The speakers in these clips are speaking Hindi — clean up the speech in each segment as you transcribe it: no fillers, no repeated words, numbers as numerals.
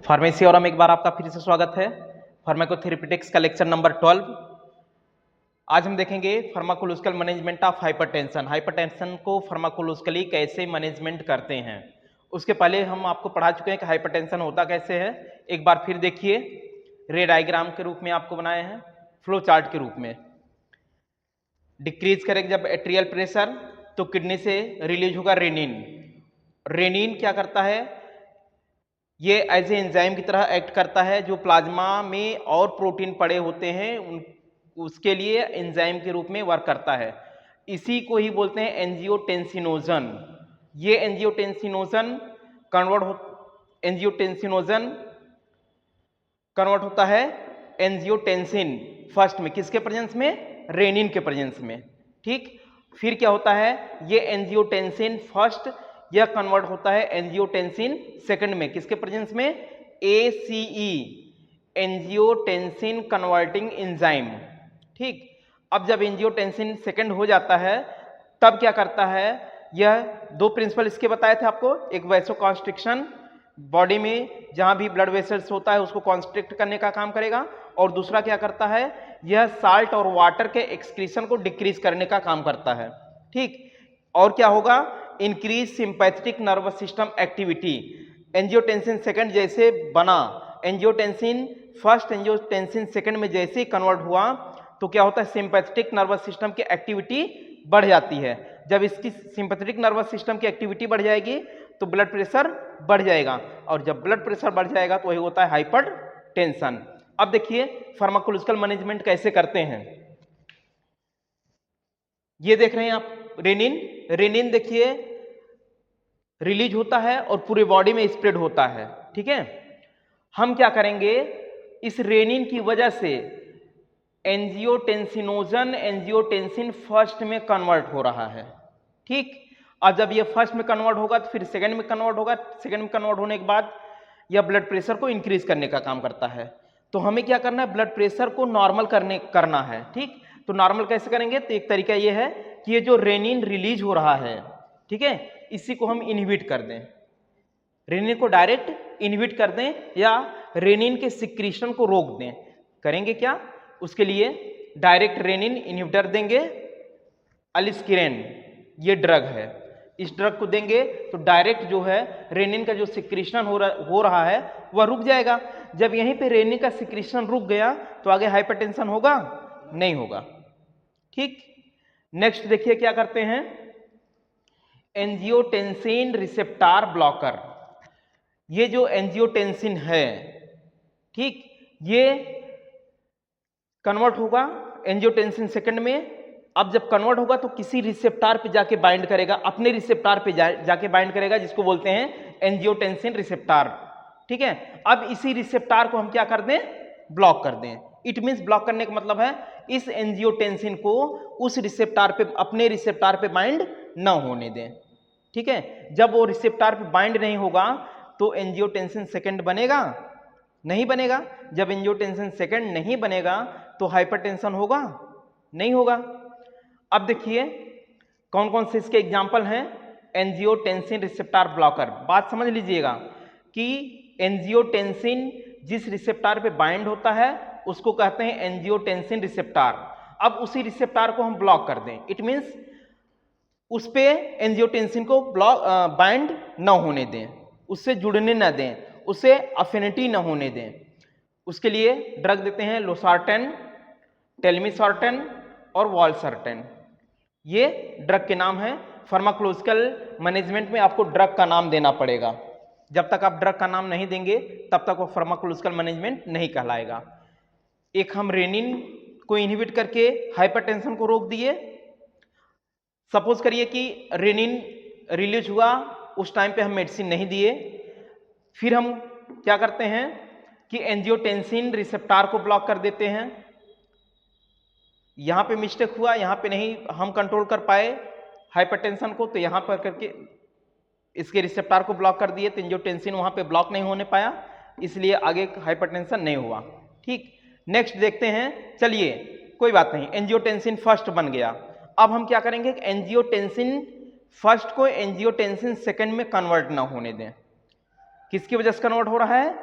फार्मेसी और हम एक बार आपका फिर से स्वागत है। फार्माकोथेरेपेटिक्स का लेक्चर नंबर 12। आज हम देखेंगे pharmacological management of hypertension. Hypertension को फार्माकोलॉजिकली कैसे मैनेजमेंट करते हैं। उसके पहले हम आपको पढ़ा चुके हैं कि हाइपरटेंशन होता कैसे है। एक बार फिर देखिए, रे डायग्राम के रूप में आपको बनाए हैं, फ्लो चार्ट के रूप में। डिक्रीज करेगा जब एट्रियल प्रेशर तो किडनी से रिलीज होगा रेनिन। रेनिन क्या करता है, ये एज ए एंजाइम की तरह एक्ट करता है। जो प्लाज्मा में और प्रोटीन पड़े होते हैं उसके लिए एंजाइम के रूप में वर्क करता है। इसी को ही बोलते हैं एंजियोटेंसिनोजन। ये एंजियोटेंसिनोजन कन्वर्ट होता है एंजियोटेंसिन फर्स्ट में, किसके प्रेजेंस में, रेनिन के प्रेजेंस में। ठीक, फिर क्या होता है, ये एंजियोटेंसिन फर्स्ट यह कन्वर्ट होता है एंजियोटेंसिन सेकंड में, किसके प्रेजेंस में, ACE, एंजियोटेंसिन कन्वर्टिंग एंजाइम। ठीक, अब जब एंजियोटेंसिन सेकंड हो जाता है तब क्या करता है, यह दो प्रिंसिपल इसके बताए थे आपको। एक वैसोकॉन्स्ट्रिक्शन, बॉडी में जहां भी ब्लड वेसल्स होता है उसको कॉन्स्ट्रिक्ट करने का काम करेगा, और दूसरा क्या करता है, यह साल्ट और वाटर के एक्सक्रीशन को डिक्रीज करने का काम करता है। ठीक, और क्या होगा, increase sympathetic nervous system activity. Angiotensin second जैसे बना, एंजियोटेंसिन फर्स्ट एंजियोटेंसिन सेकंड में जैसे ही कन्वर्ट हुआ तो क्या होता है, सिंपैथेटिक नर्वस सिस्टम की एक्टिविटी बढ़ जाती है। जब इसकी सिंपैथेटिक नर्वस सिस्टम की एक्टिविटी बढ़ जाएगी तो ब्लड प्रेशर बढ़ जाएगा, और जब ब्लड प्रेशर बढ़ जाएगा तो वही होता है हाइपरटेंशन। अब देखिए फार्माकोलॉजिकल मैनेजमेंट कैसे करते हैं। ये देख रहे हैं आप रेनिन। रेनिन देखिए रिलीज होता है और पूरे बॉडी में स्प्रेड होता है। ठीक है, हम क्या करेंगे, इस रेनिन की वजह से एंजियोटेंसिनोजन एंजियोटेंसिन फर्स्ट में कन्वर्ट हो रहा है। ठीक, और जब ये फर्स्ट में कन्वर्ट होगा तो फिर सेकंड में कन्वर्ट होगा। सेकंड में कन्वर्ट होने के बाद यह ब्लड प्रेशर को इंक्रीज करने का काम करता है। तो हमें क्या करना है, ब्लड प्रेशर को नॉर्मल करना है। ठीक, तो नॉर्मल कैसे करेंगे, तो एक तरीका ये है कि ये जो रेनिन रिलीज हो रहा है, ठीक है, इसी को हम इनहिबिट कर दें। रेनिन को डायरेक्ट इनहिबिट कर दें या रेनिन के सिक्रीशन को रोक दें। करेंगे क्या, उसके लिए डायरेक्ट रेनिन इनहिबिटर देंगे। अलिस्किरेन ये ड्रग है, इस ड्रग को देंगे तो डायरेक्ट जो है रेनिन का जो सिक्रीशन हो रहा है वह रुक जाएगा। जब यहीं पे रेनिन का सिक्रीशन रुक गया तो आगे हाइपरटेंशन होगा, नहीं होगा। ठीक, नेक्स्ट देखिए क्या करते हैं, एंजियोटेंसिन रिसेप्टर ब्लॉकर। ये जो एंजियोटेंसिन है, ठीक, ये कन्वर्ट होगा एंजियोटेंसिन सेकंड में। अब जब कन्वर्ट होगा तो किसी रिसेप्टर पे जाके बाइंड करेगा, अपने रिसेप्टर पे जाके बाइंड करेगा, जिसको बोलते हैं एंजियोटेंसिन रिसेप्टर। ठीक है, अब इसी रिसेप्टर को हम क्या कर दें, ब्लॉक कर दें। इट मींस ब्लॉक करने का मतलब है इस एंजियोटेंसिन को उस रिसेप्टर पे, अपने रिसेप्टर पे बाइंड न होने दें। ठीक है, जब वो रिसेप्टर पे बाइंड नहीं होगा तो एंजियोटेंसिन सेकंड बनेगा, नहीं बनेगा। जब एंजियोटेंसिन सेकंड नहीं बनेगा तो हाइपरटेंशन होगा, नहीं होगा। अब देखिए कौन कौन से इसके एग्जाम्पल हैं एंजियोटेंसिन रिसेप्टर ब्लॉकर। बात समझ लीजिएगा कि एंजियोटेंसिन जिस रिसेप्टर पे बाइंड होता है उसको कहते हैं एंजियोटेंसिन रिसेप्टर। अब उसी रिसेप्टर को हम ब्लॉक कर दें, इट मीन्स उस पे एंजियोटेंसिन को बाइंड न होने दें, उससे जुड़ने न दें, उसे अफिनिटी न होने दें। उसके लिए ड्रग देते हैं लोसार्टेन, टेलमिसार्टेन और वॉल्सर्टेन। ये ड्रग के नाम है। फार्माकोलॉजिकल मैनेजमेंट में आपको ड्रग का नाम देना पड़ेगा। जब तक आप ड्रग का नाम नहीं देंगे तब तक वो फार्माकोलॉजिकल मैनेजमेंट नहीं कहलाएगा। एक हम रेनिन को इनहिबिट करके हाइपरटेंशन को रोक दिए। सपोज करिए कि रेनिन रिलीज हुआ, उस टाइम पे हम मेडिसिन नहीं दिए, फिर हम क्या करते हैं कि एंजियोटेंसिन रिसेप्टर को ब्लॉक कर देते हैं। यहां पे मिस्टेक हुआ, यहां पे नहीं हम कंट्रोल कर पाए हाइपरटेंशन को, तो यहां पर करके इसके रिसेप्टर को ब्लॉक कर दिए, तो एंजियोटेंसिन वहां पे ब्लॉक नहीं होने पाया, इसलिए आगे हाइपरटेंशन नहीं हुआ। ठीक, नेक्स्ट देखते हैं, चलिए कोई बात नहीं, एंजियोटेंसिन फर्स्ट बन गया। अब हम क्या करेंगे, एंजियोटेंसिन फर्स्ट को एंजियोटेंसिन सेकंड में कन्वर्ट ना होने दें। किसकी वजह से कन्वर्ट हो रहा है,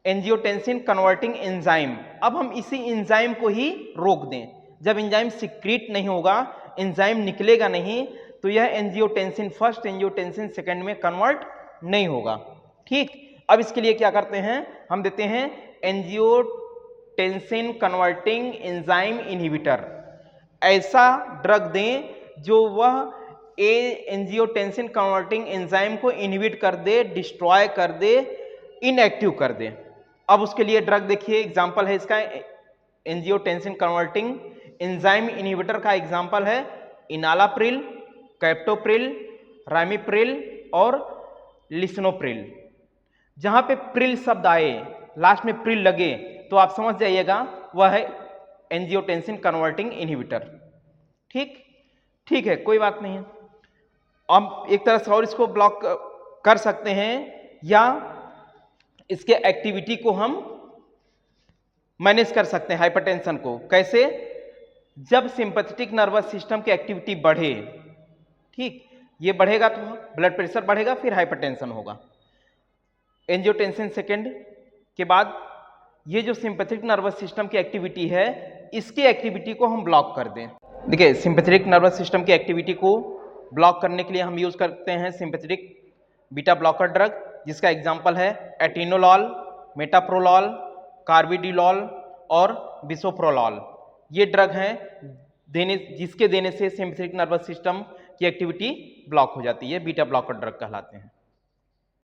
एंजियोटेंसिन कन्वर्टिंग एंजाइम। अब हम इसी एंजाइम को ही रोक दें, जब एंजाइम सिक्रीट नहीं होगा, एंजाइम निकलेगा नहीं, तो यह एंजियोटेंसिन फर्स्ट एंजियोटेंसिन सेकंड में कन्वर्ट नहीं होगा। ठीक, अब इसके लिए क्या करते हैं, हम देते हैं एंजियोटेंसिन कन्वर्टिंग एंजाइम इनहिबिटर। ऐसा ड्रग दें जो वह एंजियोटेंसिन कन्वर्टिंग एंजाइम को इनहिबिट कर दे, डिस्ट्रॉय कर दे, इनएक्टिव कर दे। अब उसके लिए ड्रग देखिए, एग्जांपल है इसका एंजियोटेंसिन कन्वर्टिंग एंजाइम इनहिबिटर का एग्जांपल है इनालाप्रिल, कैप्टोप्रिल, रामिप्रिल और लिसनोप्रिल। जहां पे प्रिल शब्द आए, लास्ट में प्रिल लगे, तो आप समझ जाइएगा वह है एंजियोटेंसिन कन्वर्टिंग इनहिबिटर। ठीक है, कोई बात नहीं है। हम एक तरह से और इसको ब्लॉक कर सकते हैं, या इसके एक्टिविटी को हम मैनेज कर सकते हैं, हाइपरटेंशन को। कैसे? जब सिंपैथेटिक नर्वस सिस्टम की एक्टिविटी बढ़े, ठीक, ये बढ़ेगा तो ब्लड प्रेशर बढ़ेगा, फिर हाइपरटेंशन होगा। एंजियोटेंसिन सेकेंड के बाद ये जो सिंपैथेटिक नर्वस सिस्टम की एक्टिविटी है, इसकी एक्टिविटी को हम ब्लॉक कर दें। देखिए, सिंपैथेटिक नर्वस सिस्टम की एक्टिविटी को ब्लॉक करने के लिए हम यूज करते हैं सिंपैथेटिक बीटा ब्लॉकर ड्रग, जिसका एग्जांपल है एटिनोलॉल, मेटाप्रोलॉल, कार्बिडिलॉल और बिसोप्रोलॉल। ये ड्रग हैं जिसके देने से सिंपैथेटिक नर्वस सिस्टम की एक्टिविटी ब्लॉक हो जाती है, बीटा ब्लॉकर ड्रग कहलाते हैं।